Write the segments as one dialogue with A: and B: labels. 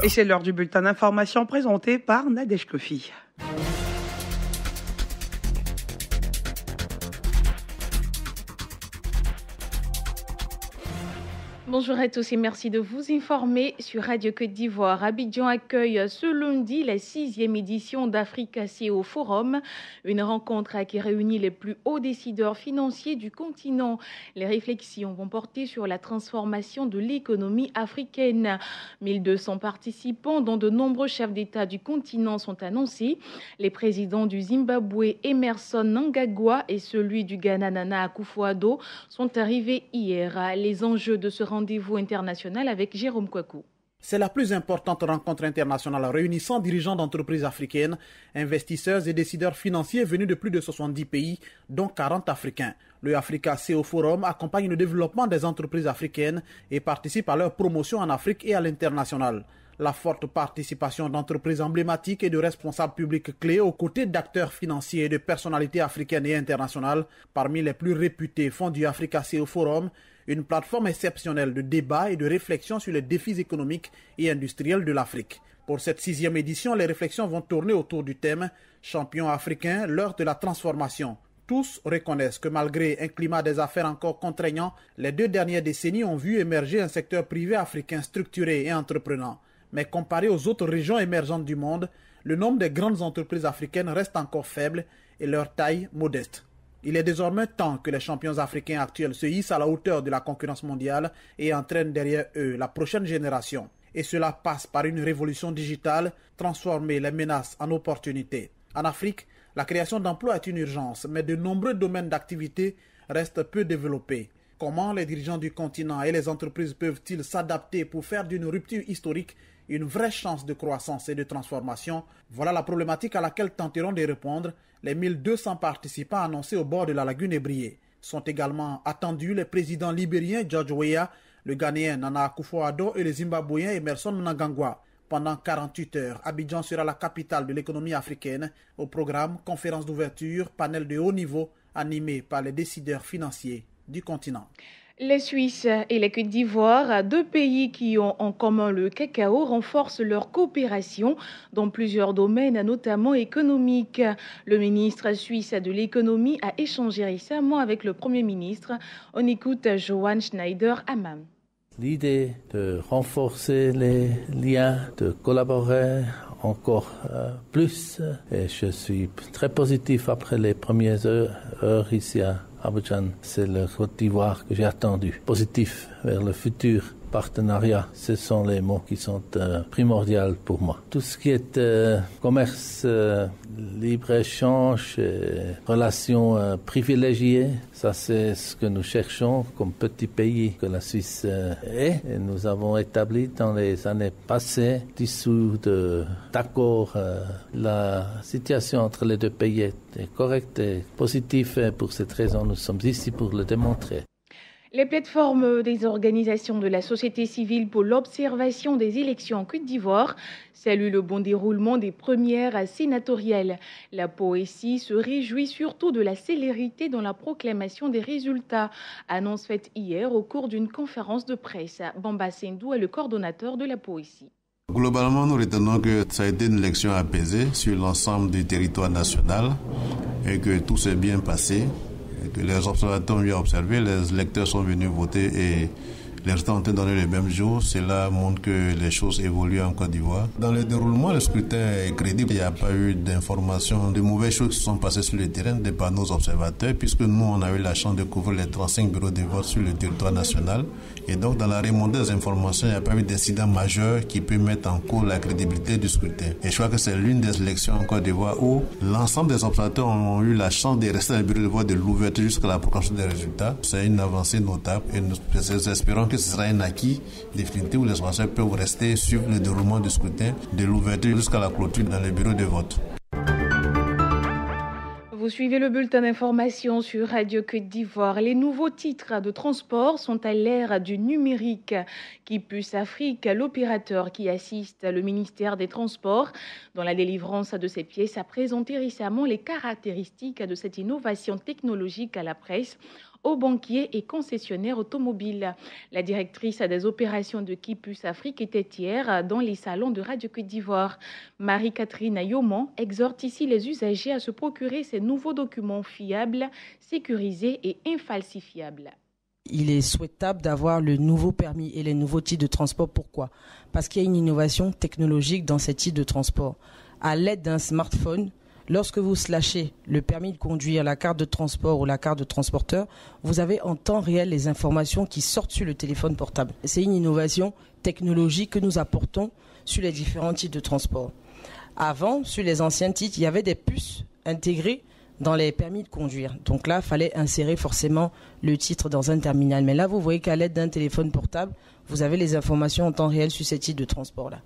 A: Et c'est l'heure du bulletin d'information présenté par Nadège Kofi.
B: Bonjour à tous et merci de vous informer sur Radio Côte d'Ivoire. Abidjan accueille ce lundi la 6e édition d'Africa CEO Forum, une rencontre qui réunit les plus hauts décideurs financiers du continent. Les réflexions vont porter sur la transformation de l'économie africaine. 1200 participants, dont de nombreux chefs d'État du continent, sont annoncés. Les présidents du Zimbabwe, Emmerson Mnangagwa, et celui du Ghana, Nana Akufo-Addo, sont arrivés hier. Les enjeux de ce rendez-vous international avec Jérôme Kouakou.
C: C'est la plus importante rencontre internationale réunissant dirigeants d'entreprises africaines, investisseurs et décideurs financiers venus de plus de 70 pays, dont 40 africains. Le Africa CEO Forum accompagne le développement des entreprises africaines et participe à leur promotion en Afrique et à l'international. La forte participation d'entreprises emblématiques et de responsables publics clés aux côtés d'acteurs financiers et de personnalités africaines et internationales, parmi les plus réputés, font du Africa CEO Forum une plateforme exceptionnelle de débat et de réflexion sur les défis économiques et industriels de l'Afrique. Pour cette 6e édition, les réflexions vont tourner autour du thème « Champions africains, l'heure de la transformation ». Tous reconnaissent que malgré un climat des affaires encore contraignant, les 2 dernières décennies ont vu émerger un secteur privé africain structuré et entreprenant. Mais comparé aux autres régions émergentes du monde, le nombre des grandes entreprises africaines reste encore faible et leur taille modeste. Il est désormais temps que les champions africains actuels se hissent à la hauteur de la concurrence mondiale et entraînent derrière eux la prochaine génération. Et cela passe par une révolution digitale, transformer les menaces en opportunités. En Afrique, la création d'emplois est une urgence, mais de nombreux domaines d'activité restent peu développés. Comment les dirigeants du continent et les entreprises peuvent-ils s'adapter pour faire d'une rupture historique une vraie chance de croissance et de transformation? Voilà la problématique à laquelle tenteront de répondre les 1200 participants annoncés au bord de la lagune Ébrié. Sont également attendus les présidents libériens George Weah, le Ghanéen Nana Akufo-Addo et le Zimbabwéen Emmerson Mnangagwa. Pendant 48 heures, Abidjan sera la capitale de l'économie africaine. Au programme, conférence d'ouverture, panel de haut niveau animé par les décideurs financiers du continent.
B: Les Suisses et la Côte d'Ivoire, 2 pays qui ont en commun le cacao, renforcent leur coopération dans plusieurs domaines, notamment économiques. Le ministre suisse de l'économie a échangé récemment avec le Premier ministre. On écoute Johan Schneider-Ammann.
D: L'idée de renforcer les liens, de collaborer encore plus. Et je suis très positif après les premières heures ici à Abidjan. C'est le Côte d'Ivoire que j'ai attendu. Positif vers le futur partenariat, ce sont les mots qui sont primordiaux pour moi. Tout ce qui est commerce, libre-échange, relations privilégiées, ça c'est ce que nous cherchons comme petit pays que la Suisse est. Et nous avons établi dans les années passées, dessous d'accords, la situation entre les 2 pays est correcte et positive. Et pour cette raison, nous sommes ici pour le démontrer.
B: Les plateformes des organisations de la société civile pour l'observation des élections en Côte d'Ivoire saluent le bon déroulement des premières sénatoriales. La POESI se réjouit surtout de la célérité dans la proclamation des résultats, annonce faite hier au cours d'une conférence de presse. Bamba Sendou est le coordonnateur de la POESI.
E: Globalement, nous retenons que ça a été une élection apaisée sur l'ensemble du territoire national et que tout s'est bien passé. Que les observateurs ont bien observé, les électeurs sont venus voter et les résultats ont été donnés le même jour. Cela montre que les choses évoluent en Côte d'Ivoire. Dans le déroulement, le scrutin est crédible. Il n'y a pas eu d'informations, de mauvaises choses qui se sont passées sur le terrain de par nos observateurs, puisque nous, on a eu la chance de couvrir les 35 bureaux de vote sur le territoire national. Et donc, dans la remontée des informations, il n'y a pas eu d'incident majeur qui peut mettre en cause la crédibilité du scrutin. Et je crois que c'est l'une des élections en Côte d'Ivoire où l'ensemble des observateurs ont eu la chance de rester dans le bureau de vote de l'ouverture jusqu'à la proclamation des résultats. C'est une avancée notable et nous espérons que ce sera un acquis définitif où les observateurs peuvent rester sur le déroulement du scrutin de l'ouverture jusqu'à la clôture dans les bureaux de vote.
B: Vous suivez le bulletin d'information sur Radio Côte d'Ivoire. Les nouveaux titres de transport sont à l'ère du numérique. Kipus Afrique, l'opérateur qui assiste le ministère des Transports dans la délivrance de ces pièces, a présenté récemment les caractéristiques de cette innovation technologique à la presse, aux banquiers et concessionnaires automobiles. La directrice des opérations de Kipus Afrique était hier dans les salons de Radio Côte d'Ivoire. Marie-Catherine Ayomon exhorte ici les usagers à se procurer ces nouveaux documents fiables, sécurisés et infalsifiables.
F: Il est souhaitable d'avoir le nouveau permis et les nouveaux titres de transport. Pourquoi ? Parce qu'il y a une innovation technologique dans ces titres de transport. À l'aide d'un smartphone, lorsque vous slashez le permis de conduire, la carte de transport ou la carte de transporteur, vous avez en temps réel les informations qui sortent sur le téléphone portable. C'est une innovation technologique que nous apportons sur les différents titres de transport. Avant, sur les anciens titres, il y avait des puces intégrées dans les permis de conduire. Donc là, il fallait insérer forcément le titre dans un terminal. Mais là, vous voyez qu'à l'aide d'un téléphone portable, vous avez les informations en temps réel sur ces titres de transport-là.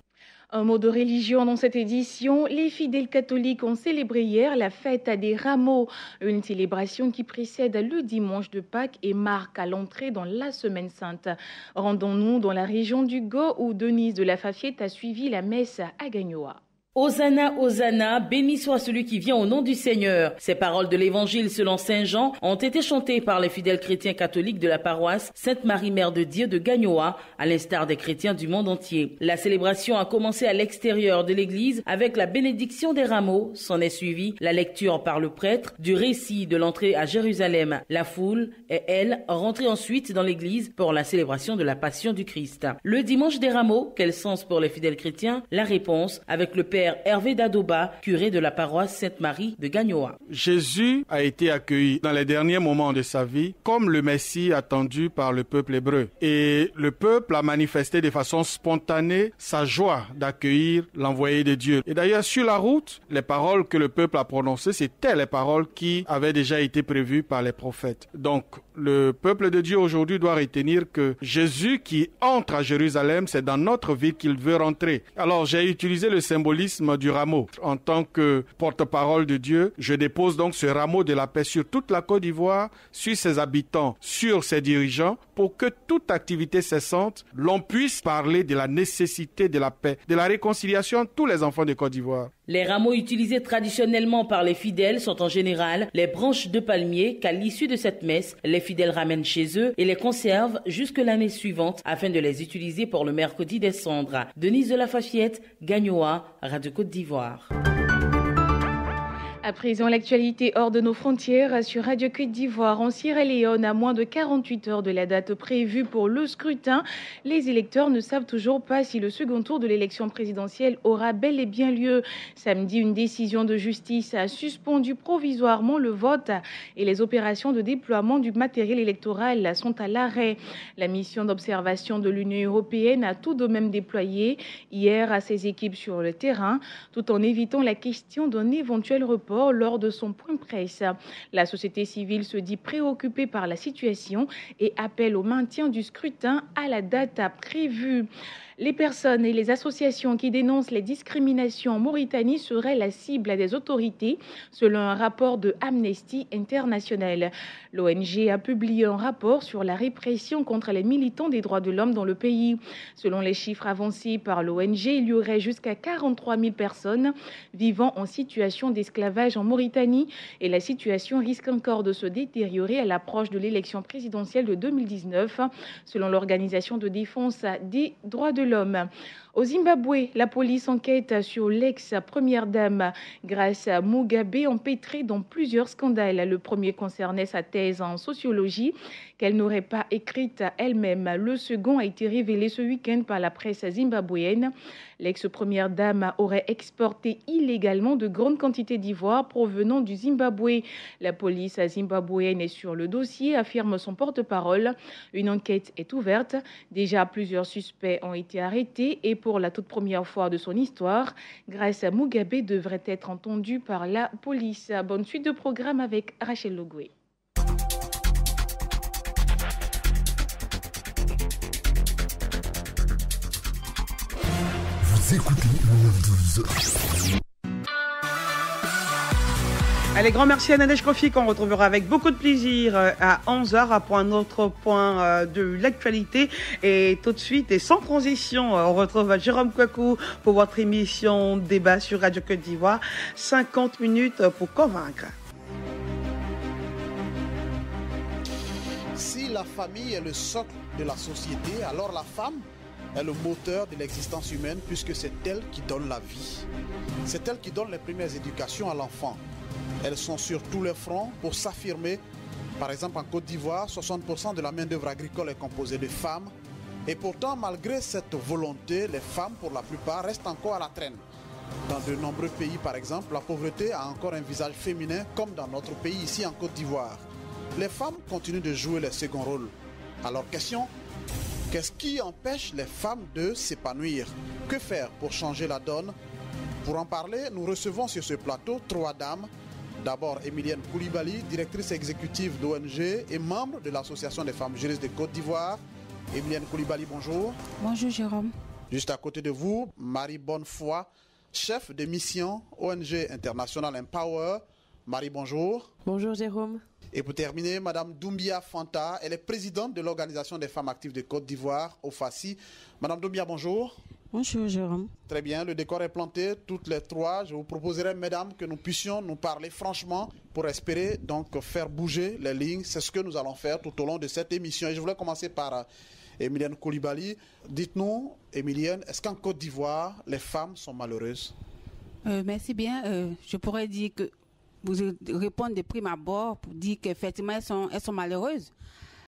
B: Un mot de religion dans cette édition. Les fidèles catholiques ont célébré hier la fête des rameaux, une célébration qui précède le dimanche de Pâques et marque à l'entrée dans la Semaine Sainte. Rendons-nous dans la région du Go où Denise de la Fafiette a suivi la messe à Gagnoa.
G: Hosanna, Hosanna, béni soit celui qui vient au nom du Seigneur. Ces paroles de l'évangile selon Saint Jean ont été chantées par les fidèles chrétiens catholiques de la paroisse Sainte-Marie Mère de Dieu de Gagnoa, à l'instar des chrétiens du monde entier. La célébration a commencé à l'extérieur de l'église avec la bénédiction des rameaux. S'en est suivi la lecture par le prêtre du récit de l'entrée à Jérusalem. La foule est, elle, rentrée ensuite dans l'église pour la célébration de la Passion du Christ. Le dimanche des rameaux, quel sens pour les fidèles chrétiens? La réponse avec le Père Hervé Dadoba, curé de la paroisse Sainte-Marie de Gagnoa.
H: Jésus a été accueilli dans les derniers moments de sa vie comme le Messie attendu par le peuple hébreu. Et le peuple a manifesté de façon spontanée sa joie d'accueillir l'envoyé de Dieu. Et d'ailleurs, sur la route, les paroles que le peuple a prononcées, c'étaient les paroles qui avaient déjà été prévues par les prophètes. Donc, le peuple de Dieu aujourd'hui doit retenir que Jésus qui entre à Jérusalem, c'est dans notre vie qu'il veut rentrer. Alors, j'ai utilisé le symbolisme du rameau. En tant que porte-parole de Dieu, je dépose donc ce rameau de la paix sur toute la Côte d'Ivoire, sur ses habitants, sur ses dirigeants, pour que toute activité cessante, l'on puisse parler de la nécessité de la paix, de la réconciliation de tous les enfants de Côte d'Ivoire.
G: Les rameaux utilisés traditionnellement par les fidèles sont en général les branches de palmier qu'à l'issue de cette messe, les fidèles ramènent chez eux et les conservent jusque l'année suivante afin de les utiliser pour le mercredi des cendres. Denise de la Fafiette, Gagnoa, Radio Côte d'Ivoire.
B: À présent, l'actualité hors de nos frontières sur Radio Côte d'Ivoire. En Sierra Leone, à moins de 48 heures de la date prévue pour le scrutin, les électeurs ne savent toujours pas si le second tour de l'élection présidentielle aura bel et bien lieu. Samedi, une décision de justice a suspendu provisoirement le vote et les opérations de déploiement du matériel électoral sont à l'arrêt. La mission d'observation de l'Union européenne a tout de même déployé hier à ses équipes sur le terrain, tout en évitant la question d'un éventuel report lors de son point presse. La société civile se dit préoccupée par la situation et appelle au maintien du scrutin à la date prévue. Les personnes et les associations qui dénoncent les discriminations en Mauritanie seraient la cible des autorités, selon un rapport de Amnesty International. L'ONG a publié un rapport sur la répression contre les militants des droits de l'homme dans le pays. Selon les chiffres avancés par l'ONG, il y aurait jusqu'à 43 000 personnes vivant en situation d'esclavage en Mauritanie et la situation risque encore de se détériorer à l'approche de l'élection présidentielle de 2019, selon l'Organisation de défense des droits de l'homme. Au Zimbabwe, la police enquête sur l'ex-première dame Grace Mugabe, empêtrée dans plusieurs scandales. Le premier concernait sa thèse en sociologie qu'elle n'aurait pas écrite elle-même. Le second a été révélé ce week-end par la presse zimbabwéenne. L'ex-première dame aurait exporté illégalement de grandes quantités d'ivoire provenant du Zimbabwe. La police zimbabwéenne est sur le dossier, affirme son porte-parole. Une enquête est ouverte. Déjà, plusieurs suspects ont été arrêtés et pour la toute première fois de son histoire, Grace Mugabe devrait être entendue par la police. Bonne suite de programme avec Rachel Logoué.
I: Vous écoutez le 9-12.
A: Allez, grand merci à Nadège Kofi qu'on retrouvera avec beaucoup de plaisir à 11h pour un autre point de l'actualité. Et tout de suite, et sans transition, on retrouve Jérôme Kouakou pour votre émission Débat sur Radio Côte d'Ivoire. 50 minutes pour convaincre.
C: Si la famille est le socle de la société, alors la femme est le moteur de l'existence humaine puisque c'est elle qui donne la vie. C'est elle qui donne les premières éducations à l'enfant. Elles sont sur tous les fronts pour s'affirmer. Par exemple, en Côte d'Ivoire, 60% de la main-d'œuvre agricole est composée de femmes. Et pourtant, malgré cette volonté, les femmes, pour la plupart, restent encore à la traîne. Dans de nombreux pays, par exemple, la pauvreté a encore un visage féminin, comme dans notre pays, ici en Côte d'Ivoire. Les femmes continuent de jouer les seconds rôles. Alors, question, qu'est-ce qui empêche les femmes de s'épanouir? Que faire pour changer la donne? Pour en parler, nous recevons sur ce plateau 3 dames. D'abord, Emilienne Koulibaly, directrice exécutive d'ONG et membre de l'Association des femmes juristes de Côte d'Ivoire. Emilienne Koulibaly, bonjour.
J: Bonjour Jérôme.
C: Juste à côté de vous, Marie Bonnefoy, chef de mission ONG International Empower. Marie, bonjour.
J: Bonjour Jérôme.
C: Et pour terminer, Madame Doumbia Fanta, elle est présidente de l'Organisation des femmes actives de Côte d'Ivoire, OFACI. Madame Doumbia, bonjour.
J: Bonjour Jérôme.
C: Très bien, le décor est planté, toutes les 3. Je vous proposerai, mesdames, que nous puissions nous parler franchement pour espérer donc faire bouger les lignes. C'est ce que nous allons faire tout au long de cette émission. Et je voulais commencer par Emilienne Koulibaly. Dites-nous, Emilienne, est-ce qu'en Côte d'Ivoire, les femmes sont malheureuses?
J: Merci bien. Je pourrais dire que vous répondre de prime abord pour dire qu'effectivement elles sont malheureuses.